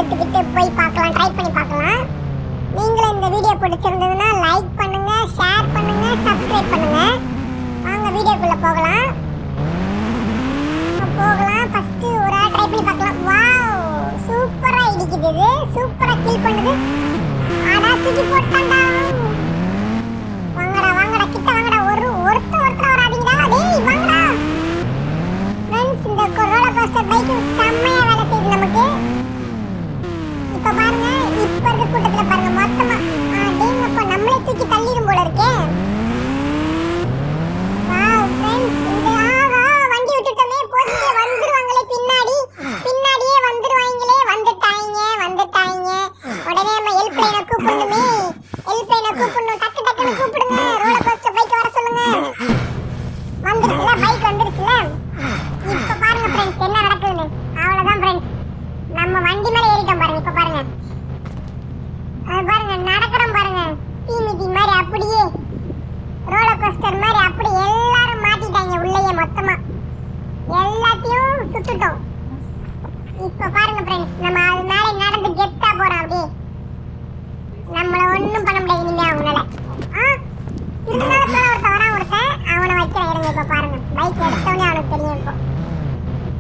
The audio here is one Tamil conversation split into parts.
எடுத்துக்கிட்டு போய் பார்க்கலாம், ட்ரை பண்ணி பார்க்கலாம். நீங்களும் இந்த வீடியோ பிடிச்சிருந்ததுன்னா லைக் பண்ணுங்க, ஷேர் பண்ணுங்க, சப்ஸ்கிரைப் பண்ணுங்க. வாங்க வீடியோக்குள்ள போகலாம். ஃபர்ஸ்ட் ஒரு ட்ரை பண்ணி பார்க்கலாம். வாவ், சூப்பரா இடிக்குது. இது சூப்பரா கில் பண்ணுது. ஆடா தூக்கி போட்டான்டா. வாங்கடா வாங்கடா, கிட்ட வாங்கடா. ஒருத்தர் வராதீங்கடா. டேய் வாங்கடா. फ्रेंड्स, இந்த ரோலர் கோஸ்டர் பைக் செம்மையா வேலை செய்யுது நமக்கு. இப்ப பாருங்க, இப்ப இருக்க கூட்டத்துல பாருங்க மொத்தமா டேங்கப்பா நம்மளே தூக்கி தள்ளிடும் போல இருக்கே. வாவ் फ्रेंड्स, இந்த வண்டி விட்டுட்டோமே, போச்சு வந்துருவாங்களே பின்னாடியே வந்துருவாங்களே. வந்துட்டாங்க. உடனே நம்ம ஹெல்ப்லைனை கூப்பிடணுமே. டக்குன்னு கூப்பிடுங்க. ரோலர் கோஸ்டர் பைக் வர சொல்லுங்க. வந்துருச்சுல, பைக் வந்துருச்சுல. இப்ப பாருங்க फ्रेंड्स என்ன நடக்குதுன்னு. அவ்வளவுதான் फ्रेंड्स, நம்ம வண்டி மேல ஏறிட்டோம் பாருங்க. இப்ப பாருங்க, அது பாருங்க நடக்கறோம் பாருங்க. தீமிதி மாதிரி அப்படியே ரோலர் கோஸ்டர் மாதிரி அப்படி எல்லாரும் மாட்டிட்டாங்க உள்ளேயே. மொத்தமா எல்லாத்தையும் சுட்டுட்டோம். இப்ப பாருங்க फ्रेंड्स, நம்ம அது மேல நடந்து கெத்தா போறோம். அப்படியே நம்மள ஒண்ணும் பண்ண முடியாது இனிமே அவங்களால. இருந்தாலும் ஒருத்தன் அவனை வைக்கிறேன் இருங்க. இப்ப பாருங்க, பைக் எடுத்தவனே அவனுக்கு தெரியும்.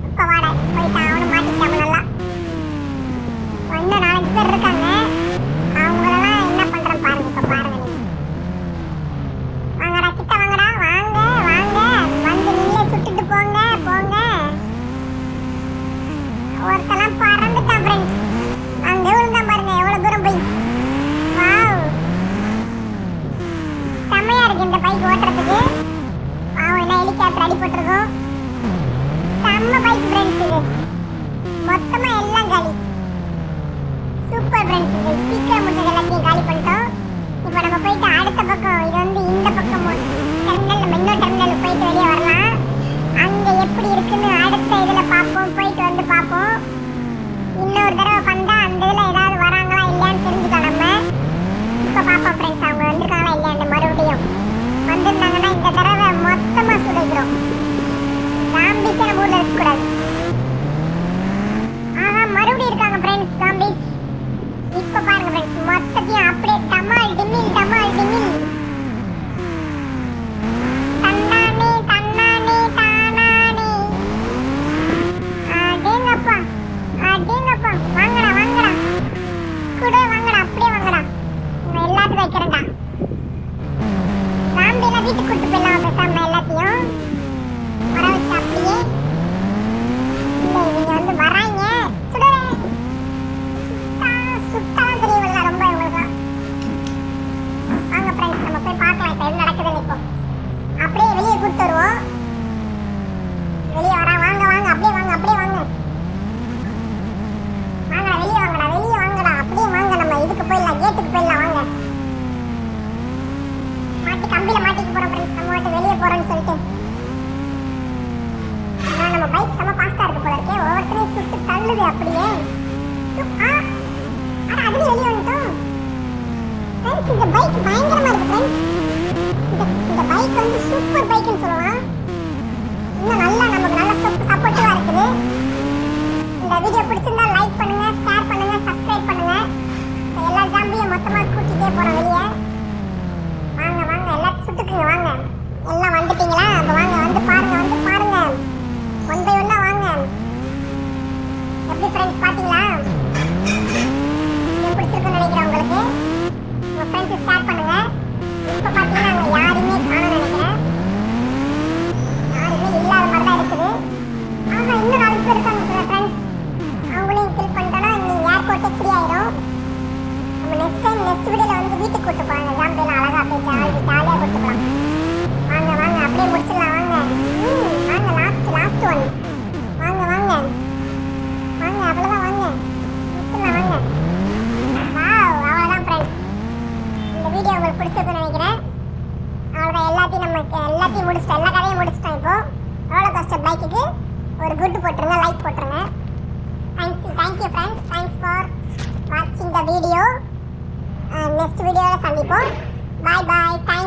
இப்ப வாடா போயிட்டான், அவனை மாட்டிட்டான் நல்லா. இன்னும் 4 பேர் இருக்காங்க. அவங்களெல்லாம் என்ன பண்றேன் பாருங்க. இப்ப பாருங்க, நீங்க வாங்கடா, கிட்ட வாங்கடா. வாங்க வந்து நீங்களே சுட்டுட்டு போங்க. ஒருத்தெல்லாம் பறந்துட்டான் फ्रेंड्स. அங்க விழுந்தான் பாருங்க, எவ்வளவு தூரம் போய். வாவ், செம்மையா இருக்கு இந்த பைக் ஓட்டுறதுக்கு. என்ன ஹெலிகாப்டர் அடிபட்டிருக்கும். செம்ம பைக் ஃப்ரெண்ட்ஸ். இது மொத்தமா எல்லாம் காலி. Super friends. இது சீக்கிரம் முடிஞ்சது, எல்லாத்தையும் காலி பண்ணிட்டோம். இப்போ நம்ம போயிட்டு அடுத்த பக்கம், இது வந்து இந்த பக்கம் டெர்மினல், நம்ம இன்னொரு டெர்மினலுக்கு போயிட்டு வெளியே வரலாம். அங்க எப்படி இருக்குன்னு அடுத்த இதுல பார்ப்போம். போயிட்டு வந்து பார்ப்போம். இன்னொரு தடவை வந்தா அந்த இதுல ஏதாவது வராங்களா இல்லையான்னு தெரிஞ்சுக்கலாம் நம்ம. இப்போ பார்ப்போம் ஃப்ரெண்ட்ஸ், அவங்க வந்திருக்காங்களா இல்லையான்னு. மறுபடியும் வந்திருந்தாங்கன்னா இந்த தடவை மொத்தமா சுடுகிறோம். ஜாம்பிஸ் நம்ம ஊர்ல இருக்கக்கூடாது. மறுபடியும் இருக்காங்க ஃப்ரெண்ட்ஸ் ஜாம்பிஸ். இப்ப பாருங்க ஃப்ரெண்ட்ஸ், மொத்தத்தையும் அப்படியே டமால் டிமில் தன்னானே அடேங்கப்பா. வாங்கடா கூட வாங்கடா, அப்படியே வாங்கடா. நான் எல்லாத்தையும் வைக்கிறேன்டா. ஜாம்பியெல்லாம் வீட்டுக்கு கூட்டு போயிடலாம் பேசாம. எல்லாத்தையும் வர வச்சு அப்படியே இல்லை, இவங்க வந்து வராங்க. சுட்டாலும் தெரியவில்லை ரொம்ப இவங்களுக்கு. வாங்க ஃப்ரெண்ட்ஸ், நம்ம போய் பார்க்கலாம் இப்போ என்ன நடக்குதுன்னு. இப்போ அப்படியே வெளியே கூப்பிட்டு வருவோம். வெளியே வரா. வாங்க அப்படியே வாங்க வாங்கடா, வெளியே வாங்கடா. அப்படியே வாங்க, நம்ம இதுக்கு போயிடலாம், கேட்டுக்கு போயிடலாம். வாங்க, கம்பியில மாட்டிக்க போறோம் ஃப்ரெண்ட்ஸ். நம்ம வந்து வெளியே போறோம்னு சொல்லிட்டு நம்ம பைக் செம ஃபாஸ்டா இருக்கு போல இருக்கே. ஒவ்வொருத்தரையும் சுட்டு தள்ளுது அப்படியே. அதுலயும் வெளியே வந்துட்டோம் ஃப்ரெண்ட்ஸ். இந்த பைக் பயங்கரமா இருக்கு ஃப்ரெண்ட்ஸ். இந்த பைக் வந்து சூப்பர் பைக்னு சொல்லலாம். இன்னும் நல்லா நமக்கு நல்ல சப்போர்ட்டிவா இருக்குது. இந்த வீடியோ பிடிச்சிருந்தா லைக் பண்ணுங்க, ஷேர் பண்ணுங்க, சப்ஸ்கிரைப் பண்ணுங்க. எல்லா ஜாம்பியும் மொத்தமா கூட்டிட்டே போறோம் வெளியே. வாங்க எல்லாத்தையும் சுட்டுக்குங்க. வாங்க, எல்லாம் வந்துட்டீங்களா? அப்ப வாங்க, வந்து பாருங்க. ஒன் பை ஒன்னா வாங்க. எப்படி ஃப்ரெண்ட்ஸ் பாத்தீங்களா? இது பிடிச்சிருக்குன்னு நினைக்கிறேன் உங்களுக்கு. உங்க ஃப்ரெண்ட்ஸ் ஷேர் பண்ணுங்க. இப்ப பாத்தீங்கன்னா அங்க யாருமே காணோம்னு நினைக்கிறேன். யாருமே இல்லாத மாதிரி தான் இருக்குது. இன்னும் 4 பேர் இருக்காங்க ஃப்ரெண்ட்ஸ். அவங்களையும் கில் பண்ணிட்டோம்னா நீங்க ஏர்போர்ட்டே ஃப்ரீ ஆயிடும். நம்ம நெக்ஸ்ட் வீடியோல வந்து வீட்டுக்கு கூட்டு போறாங்க. ஜாம்பியெல்லாம் அழகா அப்படியே ஜாலியா கூட்டு போலாம். வாங்க அப்படியே முடிச்சிடலாம். வாங்க லாஸ்ட் ஒன். வாங்க அவ்வளவுதான். முடிச்சிடலாம். வாவ், அவ்வளவுதான் ஃப்ரெண்ட்ஸ். இந்த வீடியோ உங்களுக்கு பிடிச்சிருக்குன்னு நினைக்கிறேன். அவ்வளவுதான், எல்லாத்தையும் முடிச்சிட்டோம். எல்லா கதையும் முடிச்சிட்டோம். இப்போ ரோலர் கோஸ்டர் பைக்குக்கு ஒரு குட் போட்டுருங்க, லைக் போட்டுருங்க. Thank you friends. தேங்க்ஸ் ஃபார் வாட்சிங் த வீடியோ. நெக்ஸ்ட் வீடியோவில் சந்திப்போம். பாய்.